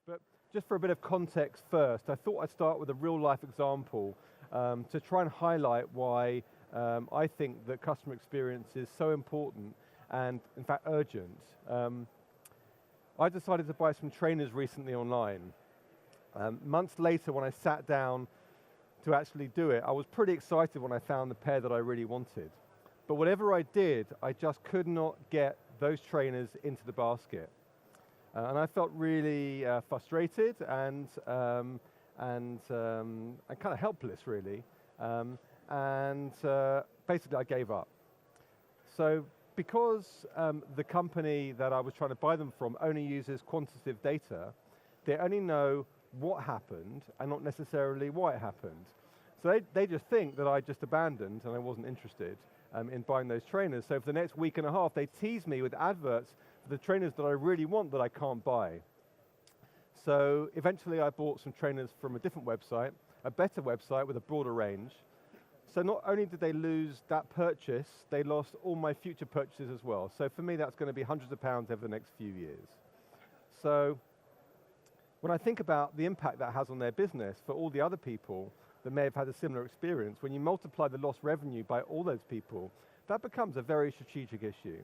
But just for a bit of context first, I thought I'd start with a real life example to try and highlight why I think that customer experience is so important and in fact urgent. I decided to buy some trainers recently online. Months later when I sat down to actually do it, I was pretty excited when I found the pair that I really wanted. But whatever I did, I just could not get those trainers into the basket. And I felt really frustrated and kind of helpless, really. Basically, I gave up. So because the company that I was trying to buy them from only uses quantitative data, they only know what happened and not necessarily why it happened. So they just think that I just abandoned and I wasn't interested in buying those trainers. So for the next week and a half, they tease me with adverts for the trainers that I really want that I can't buy. So eventually I bought some trainers from a different website, a better website with a broader range. So not only did they lose that purchase, they lost all my future purchases as well. So for me, that's going to be hundreds of pounds over the next few years. So when I think about the impact that has on their business for all the other people that may have had a similar experience, when you multiply the lost revenue by all those people, that becomes a very strategic issue.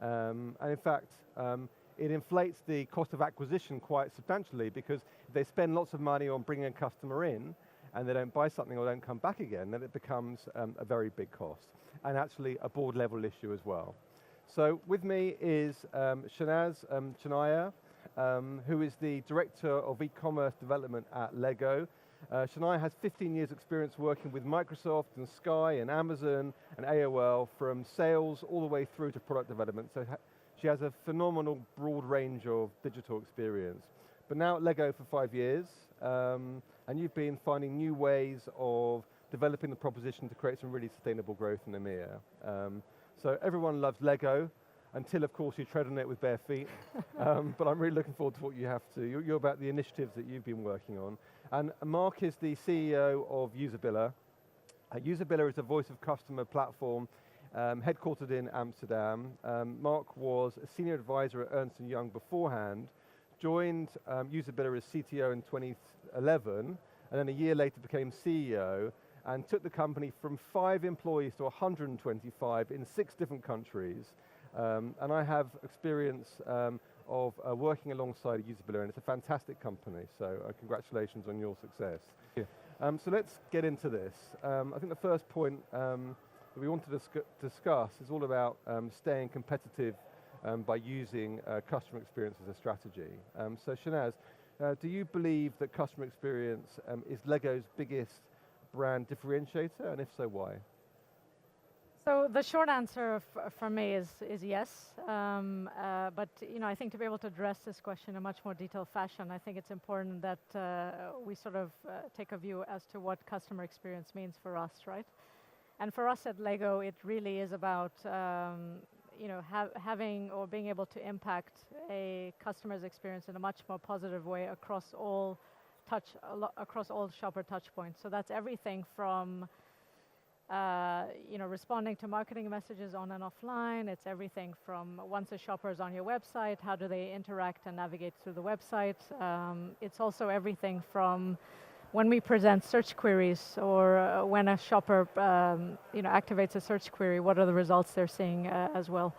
And in fact, it inflates the cost of acquisition quite substantially, because if they spend lots of money on bringing a customer in and they don't buy something or don't come back again, then it becomes a very big cost, and actually a board level issue as well. So with me is Shanaz Chanaya, who is the Director of E-commerce Development at Lego. Shania has 15 years experience working with Microsoft and Sky and Amazon and AOL, from sales all the way through to product development. So she has a phenomenal broad range of digital experience. But now at Lego for 5 years, and you've been finding new ways of developing the proposition to create some really sustainable growth in EMEA. So everyone loves Lego, until of course you tread on it with bare feet. But I'm really looking forward to what you have to. You're about the initiatives that you've been working on. And Mark is the CEO of Usabilla. Usabilla is a voice of customer platform headquartered in Amsterdam. Mark was a senior advisor at Ernst & Young beforehand, joined Usabilla as CTO in 2011, and then a year later became CEO, and took the company from 5 employees to 125 in 6 different countries. And I have experience of working alongside Usabilla, and it's a fantastic company, so congratulations on your success. So let's get into this. I think the first point that we want to discuss is all about staying competitive by using customer experience as a strategy. So Shanaz, do you believe that customer experience is Lego's biggest brand differentiator, and if so, why? So the short answer for me is yes, but I think to be able to address this question in a much more detailed fashion, I think it's important that we sort of take a view as to what customer experience means for us, right? And for us at Lego, it really is about having or being able to impact a customer's experience in a much more positive way across all shopper touch points. So that's everything from responding to marketing messages on and offline. It's everything from once a shopper is on your website, how do they interact and navigate through the website. It's also everything from when we present search queries, or when a shopper activates a search query, what are the results they're seeing as well.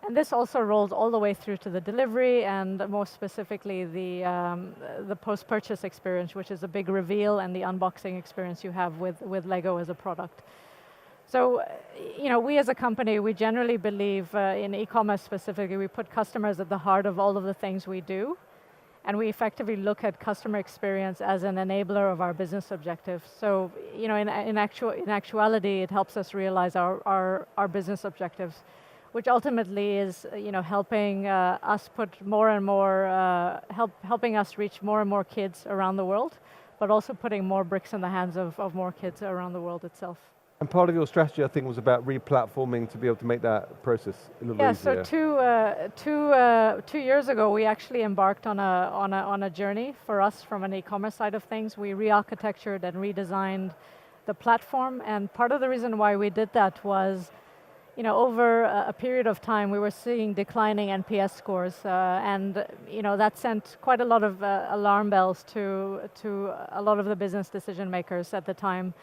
And this also rolls all the way through to the delivery, and more specifically the post-purchase experience, which is a big reveal, and the unboxing experience you have with Lego as a product. So, we as a company, we generally believe in e-commerce specifically, we put customers at the heart of all of the things we do, and we effectively look at customer experience as an enabler of our business objectives. So, in actuality, it helps us realize our business objectives, which ultimately is, helping us put more and more, helping us reach more and more kids around the world, but also putting more bricks in the hands of more kids around the world itself. And part of your strategy, I think, was about re-platforming to be able to make that process a little easier. So 2 years ago, we actually embarked on a journey for us from an e-commerce side of things. We re-architectured and redesigned the platform, and part of the reason why we did that was, over a period of time, we were seeing declining NPS scores, and that sent quite a lot of alarm bells to a lot of the business decision makers at the time.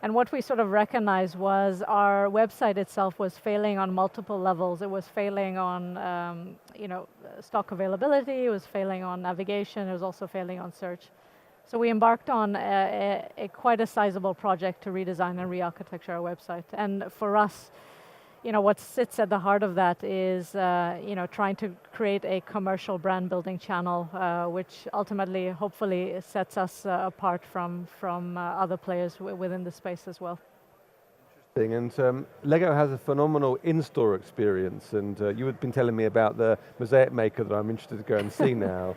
And what we sort of recognized was our website itself was failing on multiple levels. It was failing on, stock availability. It was failing on navigation. It was also failing on search. So we embarked on quite a sizable project to redesign and re-architecture our website. And for us, what sits at the heart of that is, trying to create a commercial brand building channel, which ultimately, hopefully, sets us apart from other players within the space as well. Interesting, and Lego has a phenomenal in-store experience, and you had been telling me about the mosaic maker that I'm interested to go and see now.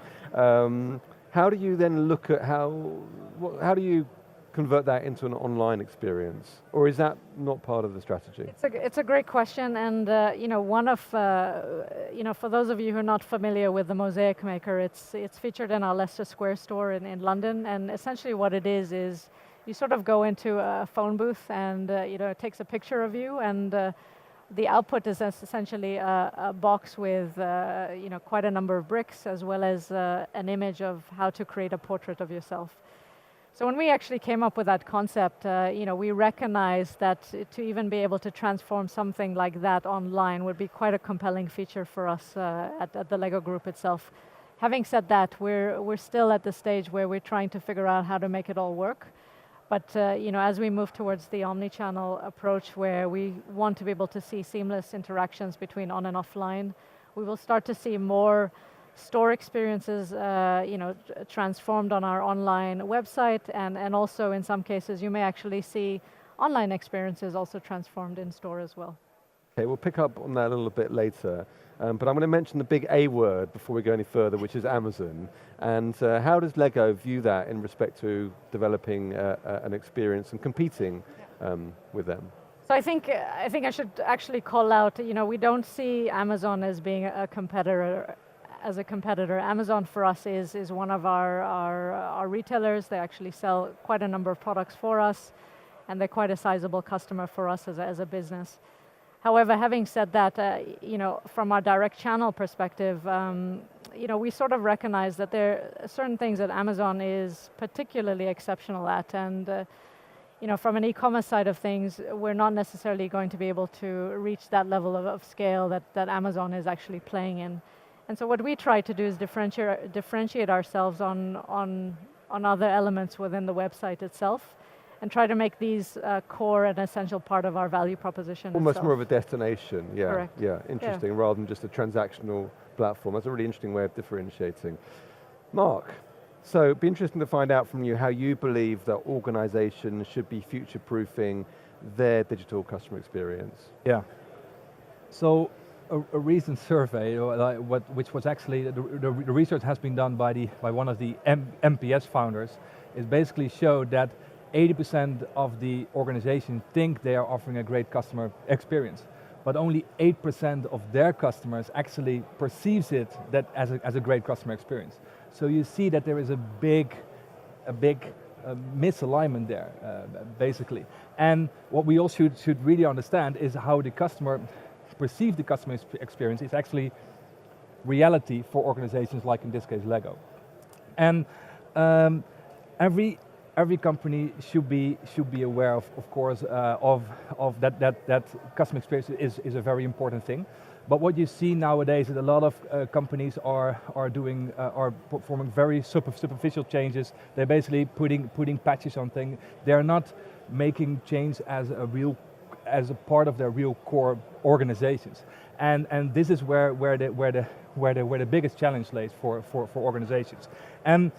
How do you then look at how do you convert that into an online experience, or is that not part of the strategy? It's a great question, and one of for those of you who are not familiar with the Mosaic Maker, it's featured in our Leicester Square store in London, and essentially what it is you sort of go into a phone booth, and it takes a picture of you, and the output is essentially a box with quite a number of bricks, as well as an image of how to create a portrait of yourself. So when we actually came up with that concept, we recognized that to even be able to transform something like that online would be quite a compelling feature for us at the Lego Group itself. Having said that, we're still at the stage where we're trying to figure out how to make it all work. But as we move towards the omni-channel approach, where we want to be able to see seamless interactions between on and offline, we will start to see more store experiences, transformed on our online website, and also in some cases you may actually see online experiences also transformed in store as well. Okay, we'll pick up on that a little bit later, but I'm going to mention the big A word before we go any further, which is Amazon. And how does Lego view that in respect to developing an experience and competing with them? So I think I should actually call out, we don't see Amazon as being a competitor. Amazon for us is one of our retailers. They actually sell quite a number of products for us, and they're quite a sizable customer for us as a business. However, having said that, from our direct channel perspective, we sort of recognize that there are certain things that Amazon is particularly exceptional at, and from an e-commerce side of things, we're not necessarily going to be able to reach that level of scale that Amazon is actually playing in. And so what we try to do is differentiate ourselves on other elements within the website itself, and try to make these core and essential part of our value proposition. Almost itself. More of a destination, yeah. Correct. Yeah, interesting, rather than just a transactional platform. That's a really interesting way of differentiating. Mark, so it'd be interesting to find out from you how you believe that organizations should be future-proofing their digital customer experience. Yeah. So a recent survey, which was actually, the research has been done by one of the MPS founders, it basically showed that 80% of the organizations think they are offering a great customer experience, but only 8% of their customers actually perceives it as a great customer experience. So you see that there is a big misalignment there, basically. And what we also should really understand is how the customer perceive the customer experience is actually reality for organizations like, in this case, Lego. And every company should be aware of course, of that customer experience is a very important thing. But what you see nowadays is a lot of companies are performing very superficial changes. They're basically putting patches on things. They're not making change as a part of their real core organizations, and this is where the biggest challenge lays for organizations. And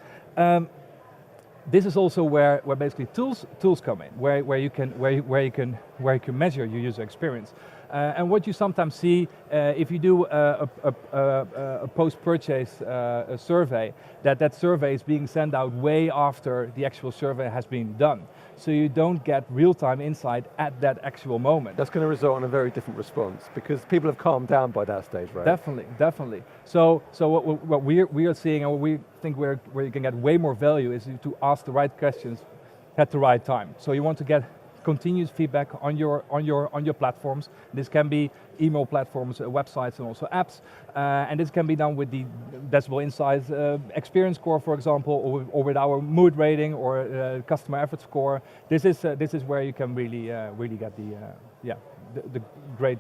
this is also where basically tools come in, where you can measure your user experience. And what you sometimes see if you do a post-purchase survey, that survey is being sent out way after the actual survey has been done. So you don't get real-time insight at that actual moment. That's going to result in a very different response, because people have calmed down by that stage, right? Definitely. So what we are seeing, and what we think where you can get way more value, is to ask the right questions at the right time. So you want to get continuous feedback on your platforms. This can be email platforms, websites, and also apps. And this can be done with the Decibel Insights experience score, for example, or with our mood rating or customer effort score. This is where you can really get the great,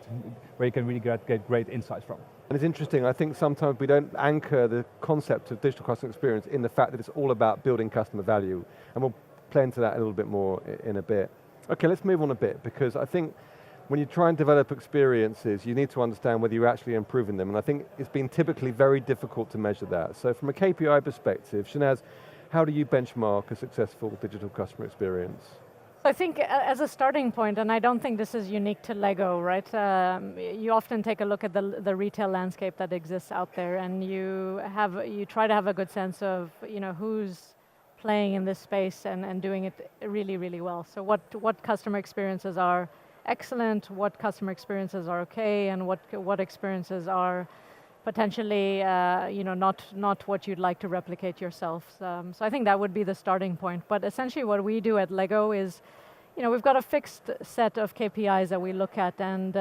where you can really get great insights from. And it's interesting, I think sometimes we don't anchor the concept of digital customer experience in the fact that it's all about building customer value. And we'll play into that a little bit more in a bit. Okay, let's move on a bit, because I think when you try and develop experiences, you need to understand whether you're actually improving them. And I think it's been typically very difficult to measure that. So from a KPI perspective, Shanaz, how do you benchmark a successful digital customer experience? I think as a starting point, and I don't think this is unique to Lego, right? You often take a look at the retail landscape that exists out there, and you try to have a good sense of who's playing in this space and doing it really, really well. So what customer experiences are excellent, what customer experiences are okay, and what experiences are potentially not what you'd like to replicate yourself. So I think that would be the starting point. But essentially what we do at Lego is, we've got a fixed set of KPIs that we look at, and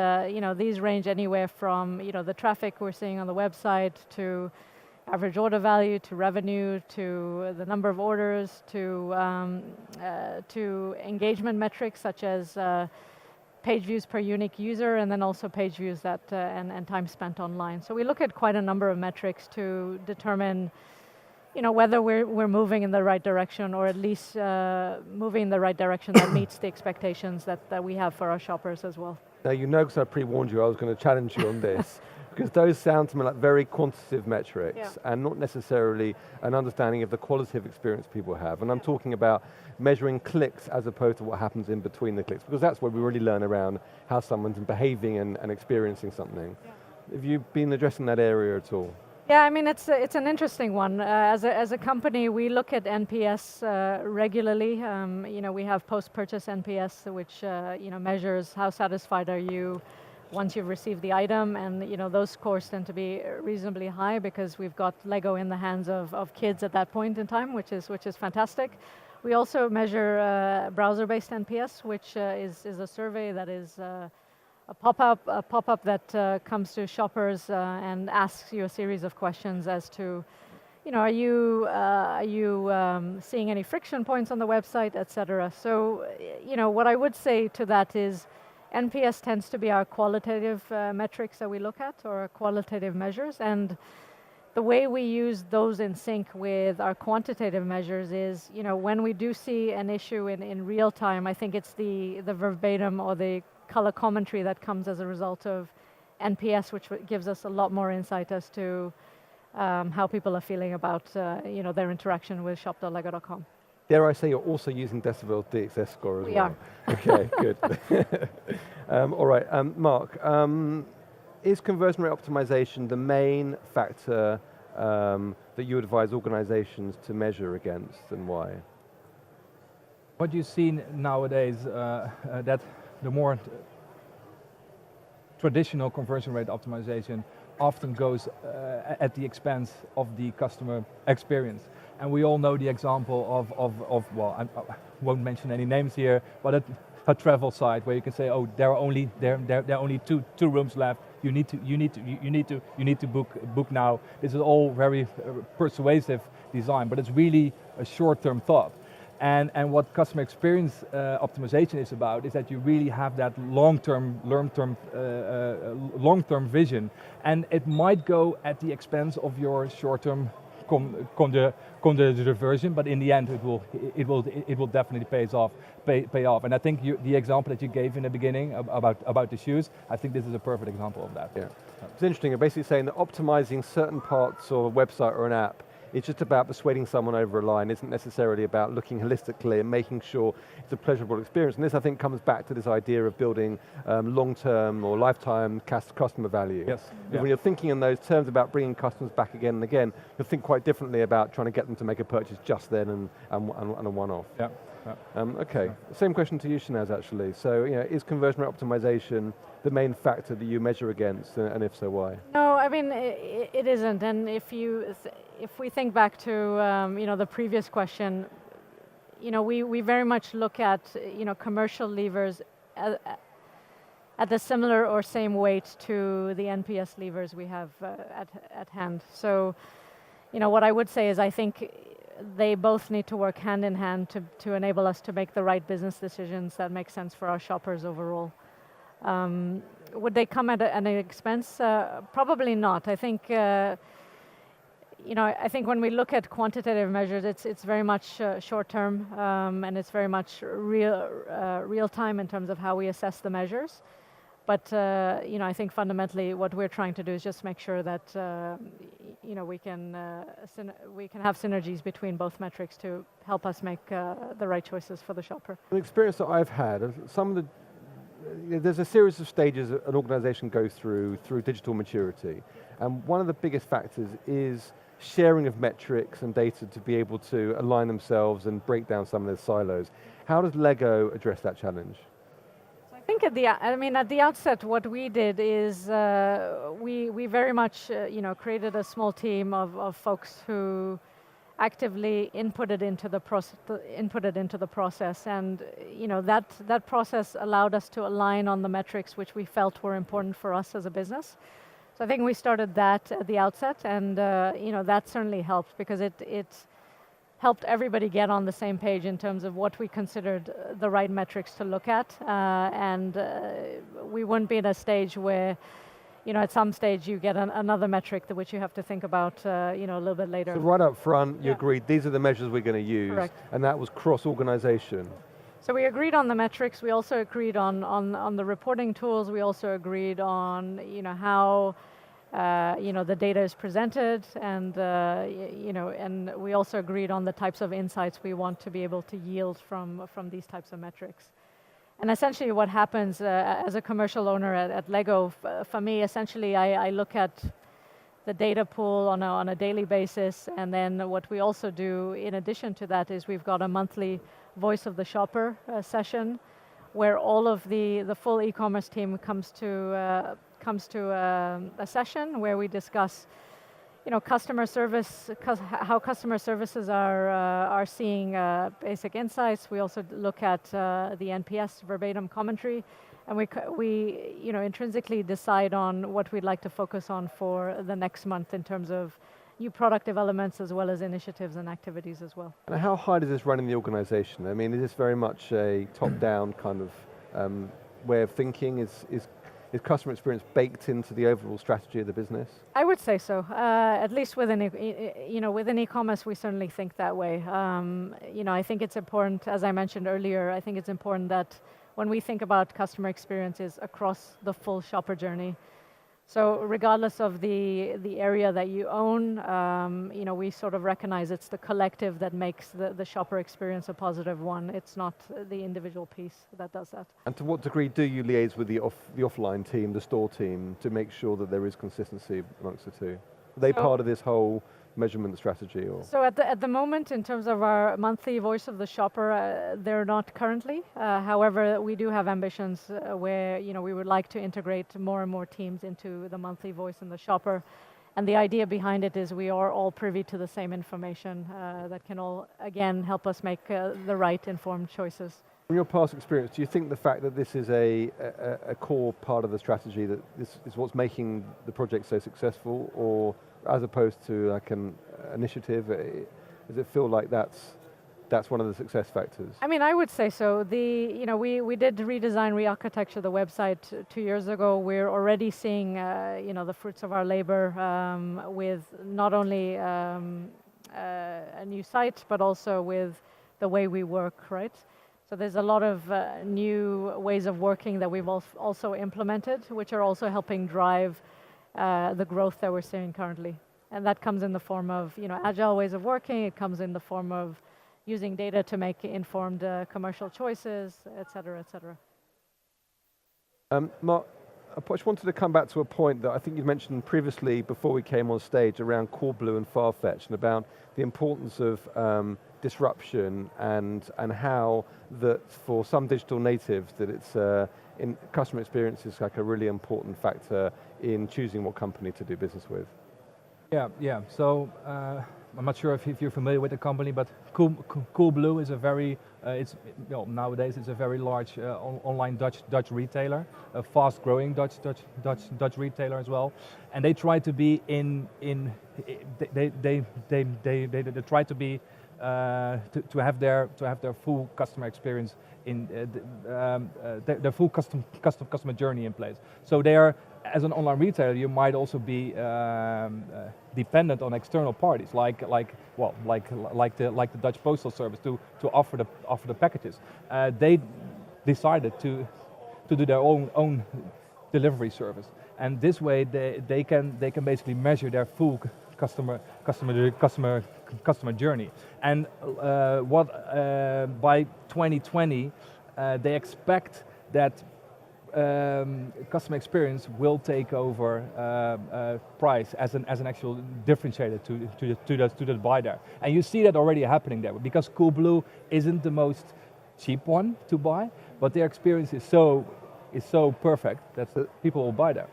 these range anywhere from the traffic we're seeing on the website, to average order value, to revenue, to the number of orders, to engagement metrics such as page views per unique user, and then also page views that and time spent online. So we look at quite a number of metrics to determine whether we're moving in the right direction, or at least moving in the right direction that meets the expectations that we have for our shoppers as well. Now because I pre-warned you I was going to challenge you on this, because those sound to me like very quantitative metrics and not necessarily an understanding of the qualitative experience people have. And I'm talking about measuring clicks as opposed to what happens in between the clicks, because that's where we really learn around how someone's behaving and experiencing something. Have you been addressing that area at all? Yeah, I mean, it's an interesting one. As a company, we look at NPS regularly. We have post-purchase NPS, which measures how satisfied are you once you've received the item, and those scores tend to be reasonably high because we've got Lego in the hands of kids at that point in time, which is fantastic. We also measure browser-based NPS, which is a survey that is a pop-up that comes to shoppers and asks you a series of questions as to, are you seeing any friction points on the website, etc. So, what I would say to that is, NPS tends to be our qualitative metrics that we look at, or our qualitative measures, and the way we use those in sync with our quantitative measures is, when we do see an issue in real time, I think it's the verbatim or the color commentary that comes as a result of NPS, which gives us a lot more insight as to how people are feeling about their interaction with shop.lego.com. Dare I say you're also using Decibel's DXS score as well? We are. Okay, good. All right, Mark, is conversion rate optimization the main factor that you advise organizations to measure against, and why? What you see nowadays, that the more traditional conversion rate optimization often goes at the expense of the customer experience. And we all know the example of well, I won't mention any names here, but a travel site where you can say, oh, there are only two rooms left. You need to book now. This is all very persuasive design, but it's really a short-term thought. And what customer experience optimization is about is that you really have that long-term vision, and it might go at the expense of your short-term conversion, but in the end it will definitely pay off. And I think the example that you gave in the beginning about the shoes, I think this is a perfect example of that. Yeah, it's interesting. You're basically saying that optimizing certain parts of a website or an app, it's just about persuading someone over a line, isn't necessarily about looking holistically and making sure it's a pleasurable experience. And this, I think, comes back to this idea of building long-term or lifetime customer value. Yes. Yeah. When you're thinking in those terms about bringing customers back again and again, you'll think quite differently about trying to get them to make a purchase just then and a one-off. Yeah. Okay, same question to you, Shanaz, actually. So, is conversion rate optimization the main factor that you measure against, and if so, why? No, I mean, it isn't. And if we think back to the previous question, we very much look at commercial levers at a similar or same weight to the NPS levers we have at hand. So, what I would say is I think they both need to work hand in hand to enable us to make the right business decisions that make sense for our shoppers overall. Would they come at an expense? Probably not. I think I think when we look at quantitative measures, it's very much short term, and it's very much real time in terms of how we assess the measures. But I think fundamentally what we're trying to do is just make sure that we can have synergies between both metrics to help us make the right choices for the shopper. The experience that I've had, there's a series of stages an organization goes through digital maturity, and one of the biggest factors is sharing of metrics and data to be able to align themselves and break down some of the silos. How does Lego address that challenge? I think at the outset, what we did is we very much created a small team of folks who actively inputted into the process, and that process allowed us to align on the metrics which we felt were important for us as a business. So I think we started that at the outset, and that certainly helped because it helped everybody get on the same page in terms of what we considered the right metrics to look at, and we wouldn't be in a stage where, at some stage you get another metric which you have to think about, a little bit later. So right up front, you agreed these are the measures we're going to use. Correct. And that was cross-organization. So we agreed on the metrics. We also agreed on the reporting tools. We also agreed on how the data is presented, and and we also agreed on the types of insights we want to be able to yield from these types of metrics. And essentially what happens as a commercial owner at Lego, for me, essentially I look at the data pool on a daily basis, and then what we also do in addition to that is we've got a monthly Voice of the Shopper session where all of the full e-commerce team comes to a session where we discuss customer service, how customer services are seeing basic insights. We also look at the NPS verbatim commentary, and we intrinsically decide on what we'd like to focus on for the next month in terms of new product developments as well as initiatives and activities as well. And how high does this run in the organization? I mean, is this very much a top-down kind of way of thinking? Is customer experience baked into the overall strategy of the business? I would say so. At least within within e-commerce, we certainly think that way. I think it's important, as I mentioned earlier, I think it's important that when we think about customer experiences across the full shopper journey, so regardless of the area that you own, we sort of recognize it's the collective that makes the shopper experience a positive one. It's not the individual piece that does that. And to what degree do you liaise with the offline team, the store team, to make sure that there is consistency amongst the two? Are they part of this whole measurement strategy? Or? So at the moment, in terms of our monthly Voice of the Shopper, they're not currently. However, we do have ambitions where we would like to integrate more and more teams into the monthly Voice of the Shopper. And the idea behind it is we are all privy to the same information that can all, again, help us make the right informed choices. From your past experience, do you think the fact that this is a core part of the strategy, that this is what's making the project so successful, or as opposed to like an initiative, does it feel like that's one of the success factors? I mean, I would say so. We did redesign, re-architecture the website 2 years ago. We're already seeing the fruits of our labor with not only a new site, but also with the way we work, right? So there's a lot of new ways of working that we've also implemented, which are also helping drive the growth that we're seeing currently. And that comes in the form of agile ways of working. It comes in the form of using data to make informed commercial choices, et cetera, et cetera. Mark, I just wanted to come back to a point that I think you mentioned previously before we came on stage around Coolblue and Farfetch, and about the importance of disruption and how that for some digital natives that it's in customer experience is like a really important factor in choosing what company to do business with. Yeah. So I'm not sure if you're familiar with the company, but Coolblue is a very, nowadays it's a very large online Dutch retailer, a fast-growing Dutch retailer as well, and they try to be they try to be to have their full customer experience in their full customer journey in place. So they are, as an online retailer, you might also be dependent on external parties, like the Dutch Postal Service to offer the packages. They decided to do their own delivery service, and this way they can basically measure their full customer journey. And by 2020 they expect that customer experience will take over price as an actual differentiator to the buyer. And you see that already happening there, because Coolblue isn't the most cheap one to buy, but their experience is so perfect that people will buy there.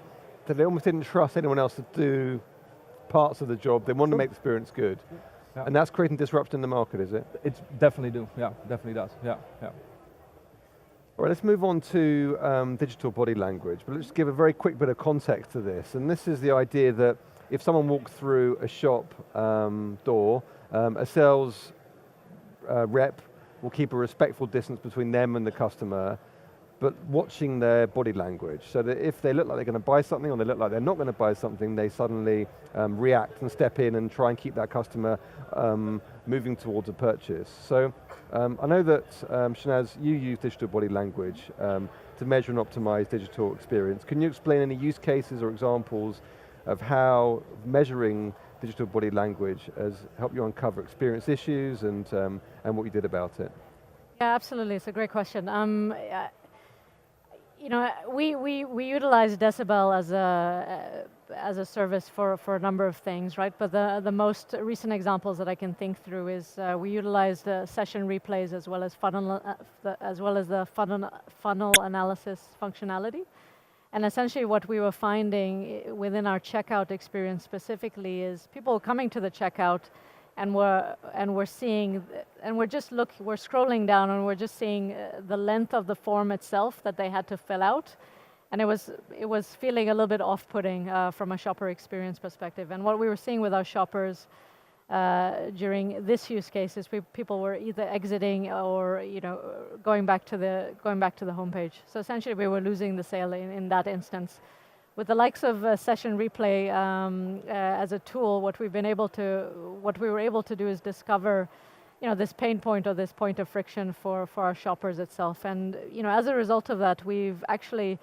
So they almost didn't trust anyone else to do parts of the job. They want to make the experience good. Yeah. And that's creating disruption in the market, is it? It definitely do, yeah, definitely does, yeah. All right, let's move on to digital body language, but let's give a very quick bit of context to this. And this is the idea that if someone walks through a shop door, a sales rep will keep a respectful distance between them and the customer, but watching their body language, so that if they look like they're going to buy something or they look like they're not going to buy something, they suddenly react and step in and try and keep that customer moving towards a purchase. So I know that, Shanaz, you use digital body language to measure and optimize digital experience. Can you explain any use cases or examples of how measuring digital body language has helped you uncover experience issues and what you did about it? Yeah, absolutely, it's a great question. You know, we utilize Decibel as a service for a number of things, right? But the most recent examples that I can think through is we utilized session replays as well as the funnel analysis functionality. And essentially, what we were finding within our checkout experience specifically is people coming to the checkout, and we're scrolling down and we're just seeing the length of the form itself that they had to fill out, and it was feeling a little bit off-putting from a shopper experience perspective. And what we were seeing with our shoppers during this use case is people were either exiting or going back to the homepage. So essentially, we were losing the sale in that instance. With the likes of Session Replay as a tool, what we were able to do is discover, this pain point or this point of friction for our shoppers itself. And as a result of that, we've actually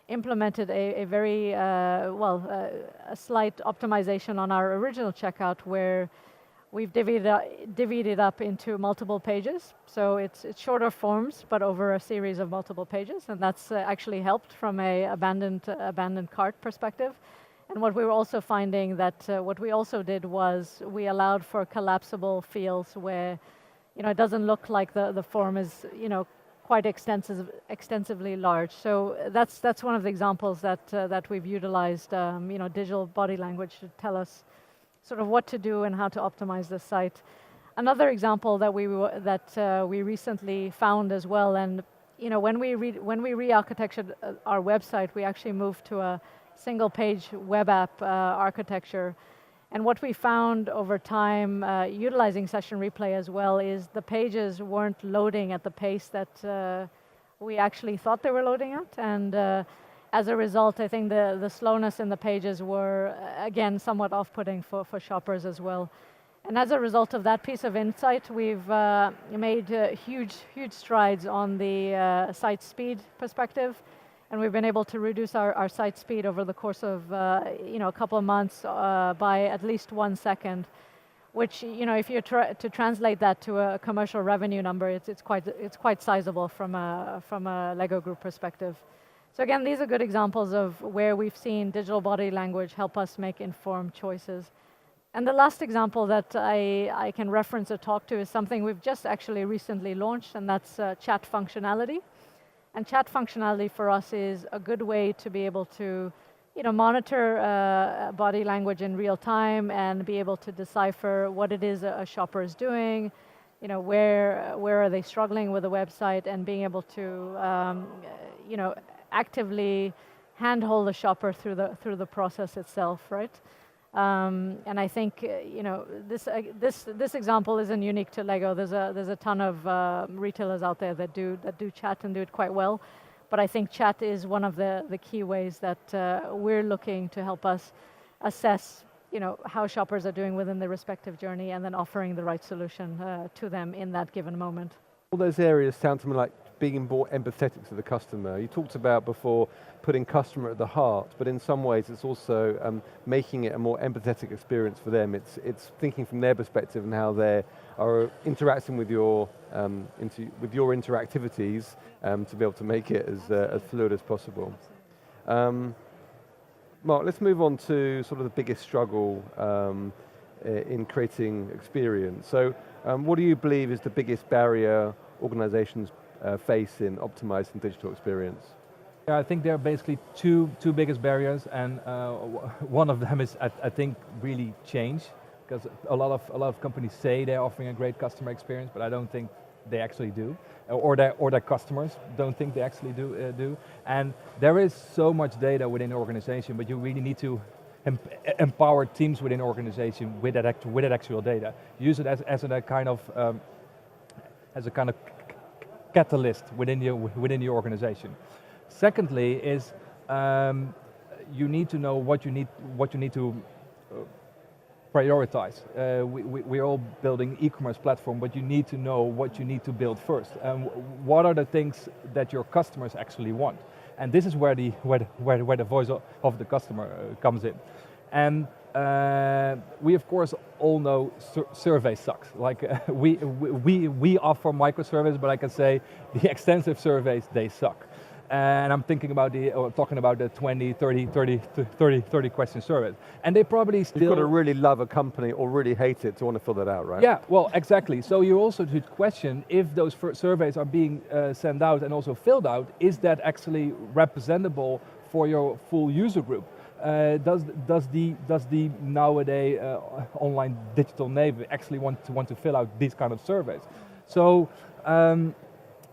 implemented a very a slight optimization on our original checkout, where we've divvied it up into multiple pages. So it's shorter forms, but over a series of multiple pages, and that's actually helped from a abandoned cart perspective. And what we were also finding that what we also did was we allowed for collapsible fields where it doesn't look like the form is quite extensively large. So that's one of the examples that we've utilized digital body language to tell us sort of what to do and how to optimize the site. Another example that we recently found as well, and when we re-architectured our website, we actually moved to a single-page web app architecture. And what we found over time, utilizing Session Replay as well, is the pages weren't loading at the pace that we actually thought they were loading at, and as a result, I think the slowness in the pages were, again, somewhat off-putting for shoppers as well. And as a result of that piece of insight, we've made huge strides on the site speed perspective, and we've been able to reduce our site speed over the course of a couple of months by at least 1 second, which if you try to translate that to a commercial revenue number, it's quite sizable from a Lego Group perspective. So again, these are good examples of where we've seen digital body language help us make informed choices. And the last example that I can reference or talk to is something we've just actually recently launched, and that's chat functionality. And chat functionality for us is a good way to be able to, monitor body language in real time and be able to decipher what it is a shopper is doing, where are they struggling with the website, and being able to, actively handhold the shopper through the process itself, right? And I think this example isn't unique to Lego. There's a ton of retailers out there that do chat and do it quite well. But I think chat is one of the key ways that we're looking to help us assess, how shoppers are doing within their respective journey, and then offering the right solution to them in that given moment. All those areas sound to me like being more empathetic to the customer. You talked about before putting customer at the heart, but in some ways it's also making it a more empathetic experience for them. It's thinking from their perspective and how they are interacting with your interactivities to be able to make it as fluid as possible. Mark, let's move on to sort of the biggest struggle in creating experience. So what do you believe is the biggest barrier organizations face in optimizing digital experience? Yeah, I think there are basically two biggest barriers, and one of them is, I think, really change, because a lot of companies say they're offering a great customer experience, but I don't think they actually do, or their customers don't think they actually do. And there is so much data within an organization, but you really need to empower teams within an organization with that actual data. Use it as a kind of catalyst within your organization. Secondly, is you need to know what you need to prioritize. We're all building e-commerce platform, but you need to know what you need to build first. What are the things that your customers actually want? And this is where the voice of the customer comes in. And we of course all know survey sucks. Like we offer microservice, but I can say the extensive surveys, they suck. And I'm thinking about talking about the 20, 30 question surveys. And they probably still... You've got to really love a company or really hate it to want to fill that out, right? Yeah, well, exactly. So you also should question if those surveys are being sent out and also filled out, is that actually representable for your full user group? Does the nowadays online digital native actually want to fill out these kind of surveys? So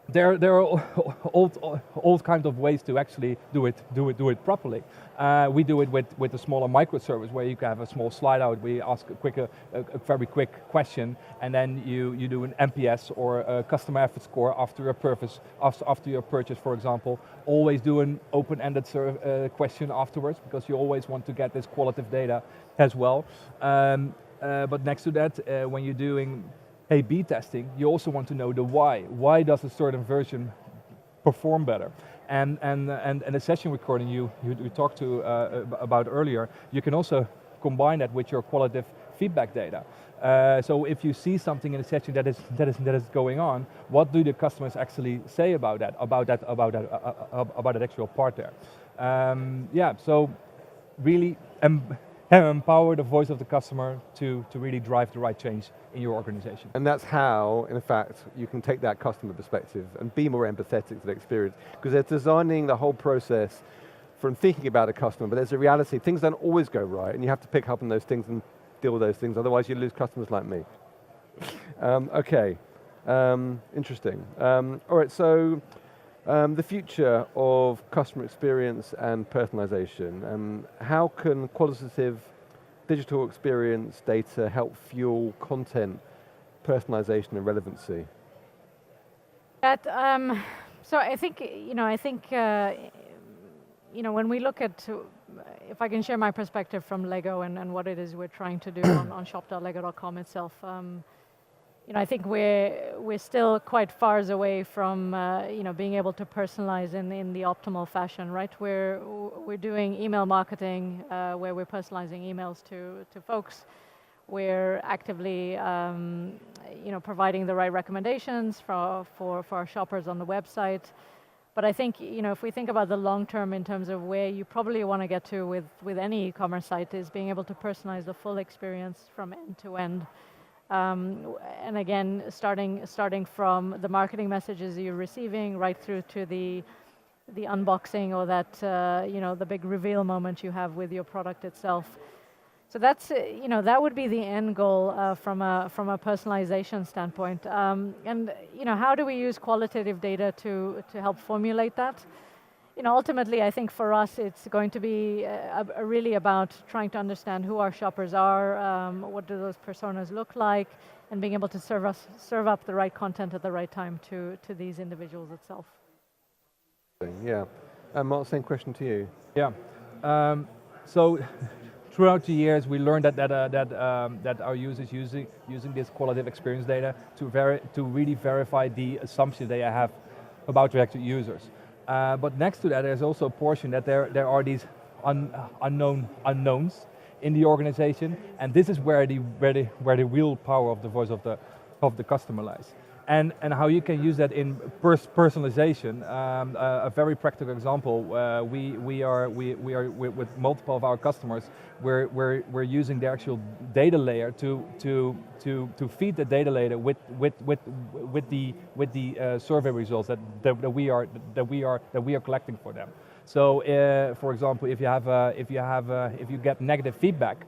there are all kinds of ways to actually do it properly. We do it with a smaller microservice where you can have a small slide out. We ask a very quick question, and then you do an NPS or a customer effort score after your purchase, for example. Always do an open-ended question afterwards, because you always want to get this qualitative data as well. But next to that, when you're doing A/B testing, you also want to know the why. Why does a certain version perform better? And the session recording you talked to about earlier, you can also combine that with your qualitative feedback data. So if you see something in a session that is going on, what do the customers actually say about that actual part there? Yeah. So really empower the voice of the customer to really drive the right change in your organization. And that's how, in fact, you can take that customer perspective and be more empathetic to the experience, because they're designing the whole process from thinking about a customer, but there's a reality. Things don't always go right, and you have to pick up on those things and deal with those things, otherwise you lose customers like me. Okay, interesting. All right, so the future of customer experience and personalization. How can qualitative digital experience data help fuel content personalization and relevancy? So I think when we look at, if I can share my perspective from Lego and what it is we're trying to do on shop.lego.com itself. I think we're still quite far away from being able to personalize in the optimal fashion, right? We're doing email marketing where we're personalizing emails to folks. We're actively providing the right recommendations for our shoppers on the website. But I think if we think about the long term in terms of where you probably want to get to with any e-commerce site, is being able to personalize the full experience from end to end. And again, starting from the marketing messages you're receiving right through to the the unboxing or that the big reveal moment you have with your product itself. So that's that would be the end goal from a personalization standpoint. And how do we use qualitative data to help formulate that? Ultimately, I think for us, it's going to be really about trying to understand who our shoppers are, what do those personas look like, and being able to serve up the right content at the right time to these individuals itself. Yeah. Mark, same question to you. Yeah. So throughout the years, we learned that our users using this qualitative experience data to really verify the assumptions they have about their actual users. But next to that, there's also a portion that there are these unknowns in the organization, and this is where the real power of the voice of the customer lies. And how you can use that in personalization. A very practical example: we are with multiple of our customers. We're using the actual data layer to feed the data layer with the survey results that we are collecting for them. So, for example, if you get negative feedback,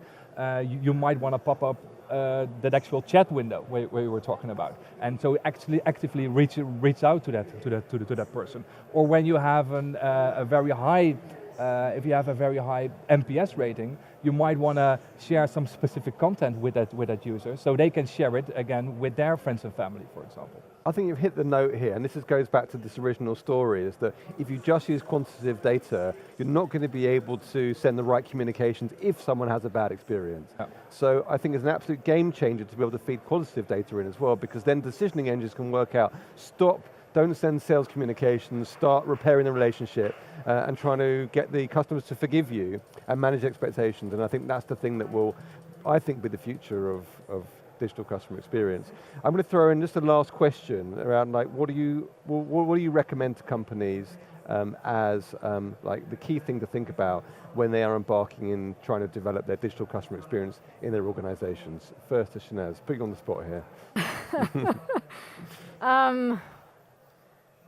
you might want to pop up that actual chat window where you were talking about, and so actually actively reach out to that person. Or when you have a very high, if you have a very high NPS rating, you might want to share some specific content with that user, so they can share it again with their friends and family, for example. I think you've hit the note here, and this goes back to this original story, is that if you just use quantitative data, you're not going to be able to send the right communications if someone has a bad experience. Yeah. So I think it's an absolute game changer to be able to feed qualitative data in as well, because then decisioning engines can work out, don't send sales communications, start repairing the relationship, and trying to get the customers to forgive you and manage expectations. And I think that's the thing that will, I think, be the future of digital customer experience. I'm going to throw in just a last question around, like, what do you recommend to companies as like the key thing to think about when they are embarking in trying to develop their digital customer experience in their organizations? First to Shanaz, put you on the spot here.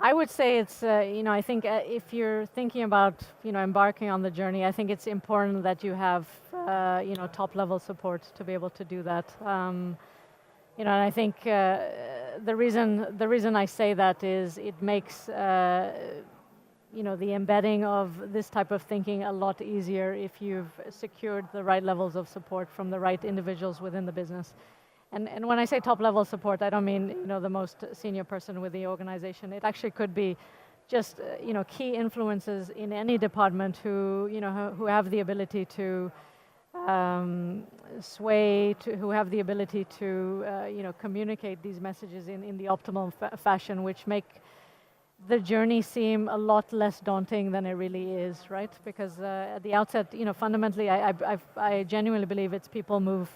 I would say it's, I think if you're thinking about, embarking on the journey, I think it's important that you have, top-level support to be able to do that. And I think the reason I say that is it makes, the embedding of this type of thinking a lot easier if you've secured the right levels of support from the right individuals within the business. And when I say top-level support, I don't mean the most senior person with the organization. It actually could be just key influences in any department who who have the ability to sway, who have the ability to communicate these messages in the optimal fashion, which make the journey seem a lot less daunting than it really is, right? Because at the outset, fundamentally, I genuinely believe it's people move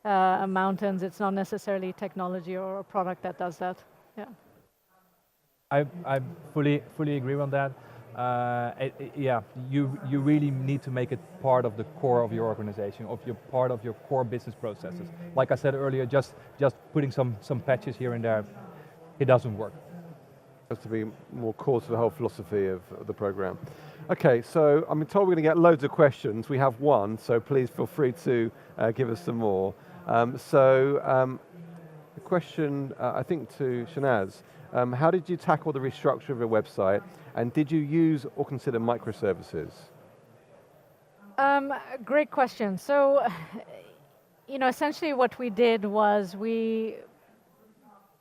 mountains. It's not necessarily technology or a product that does that. Yeah. I fully agree on that. Yeah, you really need to make it part of the core of your organization, part of your core business processes. Like I said earlier, just putting some patches here and there, it doesn't work. Has to be more core to the whole philosophy of the program. Okay, so I'm told we're going to get loads of questions. We have one, so please feel free to give us some more. The question, I think, to Shanaz, how did you tackle the restructure of your website, and did you use or consider microservices? Great question. So, essentially what we did was we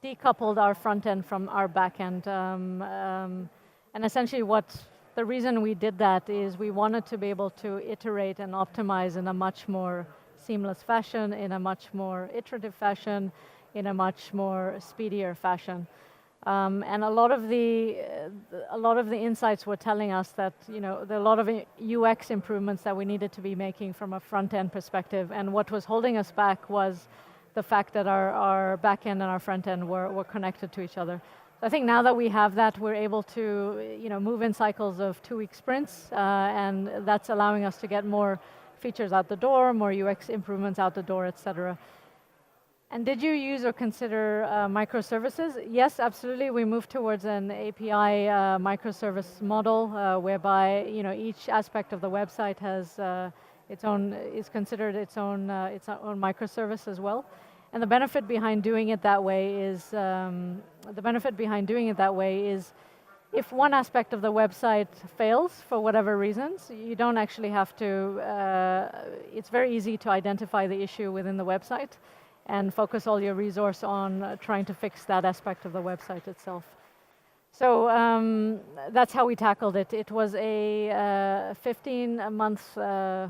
decoupled our front end from our back end. And essentially the reason we did that is we wanted to be able to iterate and optimize in a much more seamless fashion, in a much more iterative fashion, in a much more speedier fashion. And a lot of the insights were telling us that there are a lot of UX improvements that we needed to be making from a front end perspective, and what was holding us back was the fact that our back end and our front end were connected to each other. So I think now that we have that, we're able to move in cycles of 2-week sprints, and that's allowing us to get more features out the door, more UX improvements out the door, etc. And did you use or consider microservices? Yes, absolutely. We moved towards an API microservice model, whereby each aspect of the website has is considered its own microservice as well. And the benefit behind doing it that way is if one aspect of the website fails for whatever reasons, you don't actually have to. It's very easy to identify the issue within the website and focus all your resource on trying to fix that aspect of the website itself. So that's how we tackled it. It was a 15 months to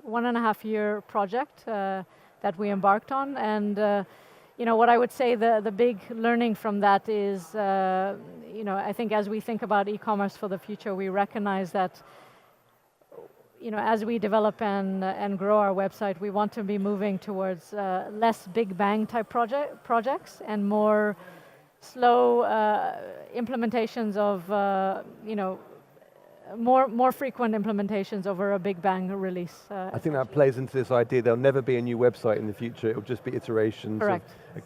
1.5 year project that we embarked on. And what I would say the big learning from that is, I think as we think about e-commerce for the future, we recognize that as we develop and grow our website, we want to be moving towards less big bang type projects and more slow implementations of, more frequent implementations over a big bang release. I think that plays into this idea there'll never be a new website in the future, it'll just be iterations. Correct. A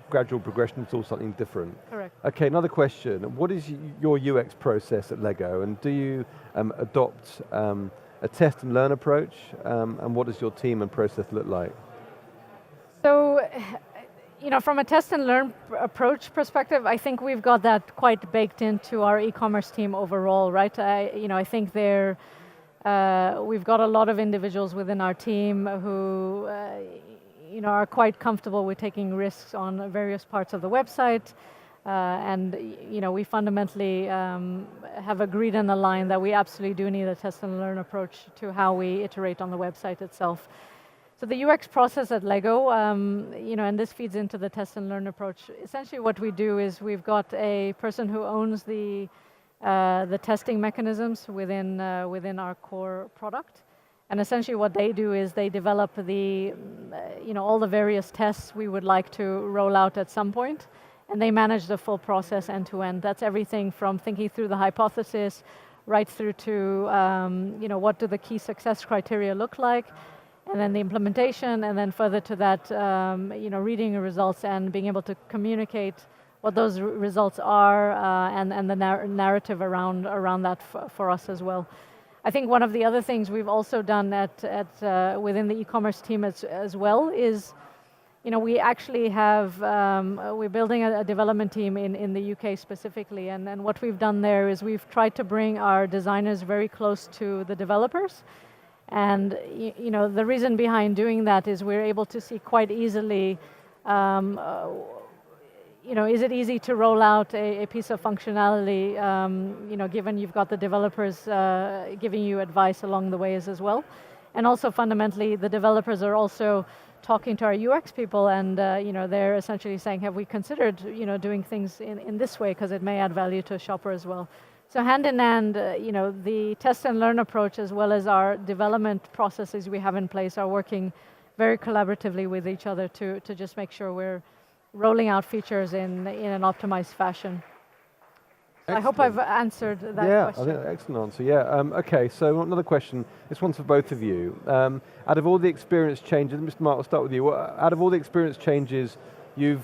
gradual progression to something different. Correct. Okay, another question. What is your UX process at Lego, and do you adopt a test and learn approach, and what does your team and process look like? So, from a test and learn approach perspective, I think we've got that quite baked into our e-commerce team overall, right? I think we've got a lot of individuals within our team who, are quite comfortable with taking risks on various parts of the website. And we fundamentally have agreed and aligned that we absolutely do need a test and learn approach to how we iterate on the website itself. So the UX process at Lego, and this feeds into the test and learn approach. Essentially what we do is we've got a person who owns the testing mechanisms within our core product. And essentially what they do is they develop all the various tests we would like to roll out at some point. And they manage the full process end to end. That's everything from thinking through the hypothesis, right through to what do the key success criteria look like, and then the implementation, and then further to that, reading the results and being able to communicate what those results are, and the narrative around that for us as well. I think one of the other things we've also done within the e-commerce team as well is, we actually have, we're building a development team in the UK specifically, and what we've done there is we've tried to bring our designers very close to the developers. And the reason behind doing that is we're able to see quite easily, is it easy to roll out a piece of functionality, given you've got the developers giving you advice along the ways as well. And also fundamentally, the developers are also talking to our UX people, and they're essentially saying, have we considered doing things in this way, because it may add value to a shopper as well. So hand in hand, the test and learn approach as well as our development processes we have in place are working very collaboratively with each other to just make sure we're rolling out features in an optimized fashion. Excellent. I hope I've answered that question. Yeah, I think excellent answer. Yeah. Okay. So another question. This one's for both of you. Out of all the experience changes, Mr. Mark, I'll start with you. Out of all the experience changes your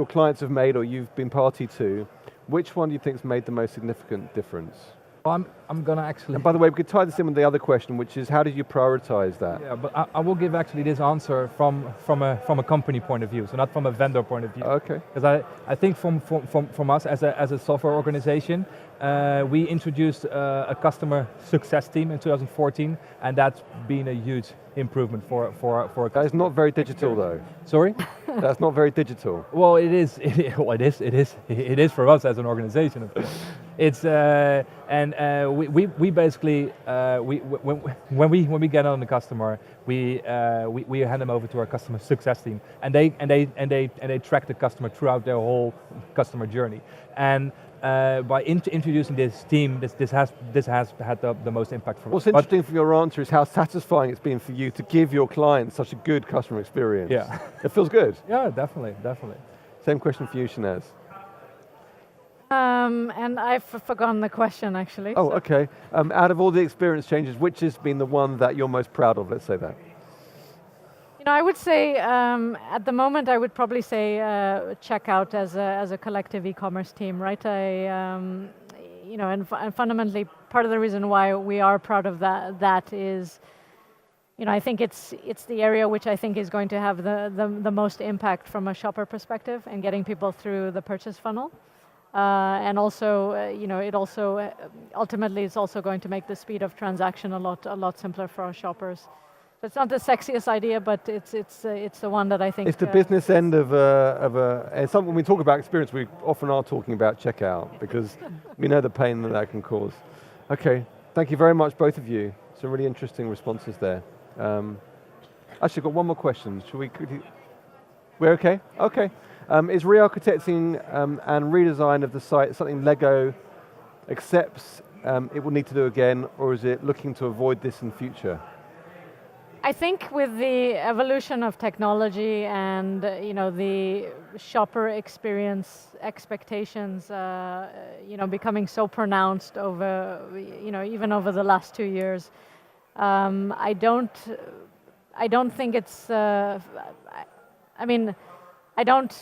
clients have made or you've been party to, which one do you think has made the most significant difference? Well, I'm going to actually... And by the way, we could tie this in with the other question, which is how did you prioritize that? Yeah, but I will give actually this answer from a company point of view, so not from a vendor point of view. Okay. Because I think from us as a software organization, we introduced a customer success team in 2014, and that's been a huge improvement for That is not very digital though. Sorry? That's not very digital. Well, it is for us as an organization, of course. It's we basically when we get on the customer, we hand them over to our customer success team, and they track the customer throughout their whole customer journey. And by introducing this team, this has had the most impact for us. What's interesting from your answer is how satisfying it's been for you to give your clients such a good customer experience. Yeah. It feels good. Yeah, definitely. Same question for you, Shanaz. And I've forgotten the question actually. Oh, so. Okay. Out of all the experience changes, which has been the one that you're most proud of, let's say that? I would say at the moment I would probably say checkout as a collective e-commerce team, right? And fundamentally part of the reason why we are proud of that is, I think it's the area which I think is going to have the most impact from a shopper perspective and getting people through the purchase funnel. And also, it also ultimately it's also going to make the speed of transaction a lot simpler for our shoppers. So it's not the sexiest idea, but it's the one that I think. It's the business end of and when we talk about experience, we often are talking about checkout because we know the pain that can cause. Okay, thank you very much, both of you. Some really interesting responses there. Actually, got one more question. Should we quickly? We're okay? Okay. Is re-architecting and redesign of the site something Lego accepts it will need to do again, or is it looking to avoid this in future? I think with the evolution of technology and the shopper experience expectations becoming so pronounced over even over the last 2 years, I don't think it's I don't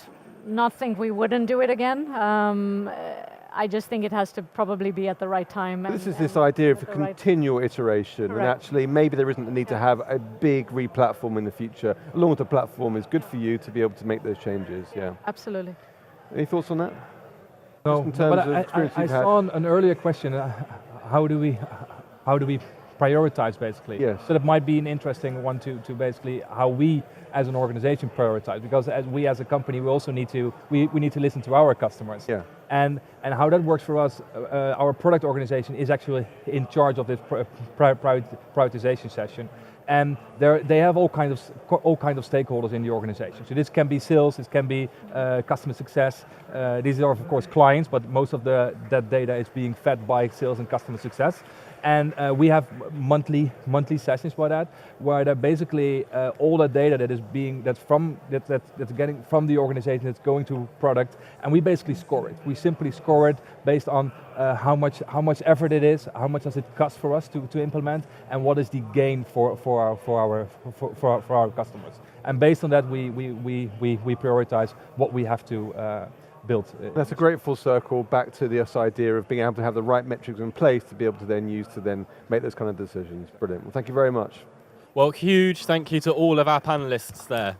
not think we wouldn't do it again. I just think it has to probably be at the right time. This is this idea of a continual iteration, Correct. and actually maybe there isn't the need to have a big re-platform in the future. Along with the platform is good for you to be able to make those changes, yeah. Absolutely. Any thoughts on that? No, Just in terms but of experience I you've had? saw an earlier question, how do we prioritize basically? Yes. So that might be an interesting one to basically how we as an organization prioritize, because as a company we also need to listen to our customers. Yeah. And how that works for us, our product organization is actually in charge of this prioritization session. And they have all kind of stakeholders in the organization. So this can be sales, this can be customer success. These are of course clients, but most of that data is being fed by sales and customer success. And we have monthly sessions for that, where basically all that data that's getting from the organization, that's going to product, and we basically score it. We simply score it based on how much effort it is, how much does it cost for us to implement, and what is the gain for our customers. And based on that, we prioritize what we have to build. That's a great full circle back to this idea of being able to have the right metrics in place to be able to then use to then make those kind of decisions. Brilliant. Well, thank you very much. Well, huge thank you to all of our panelists there.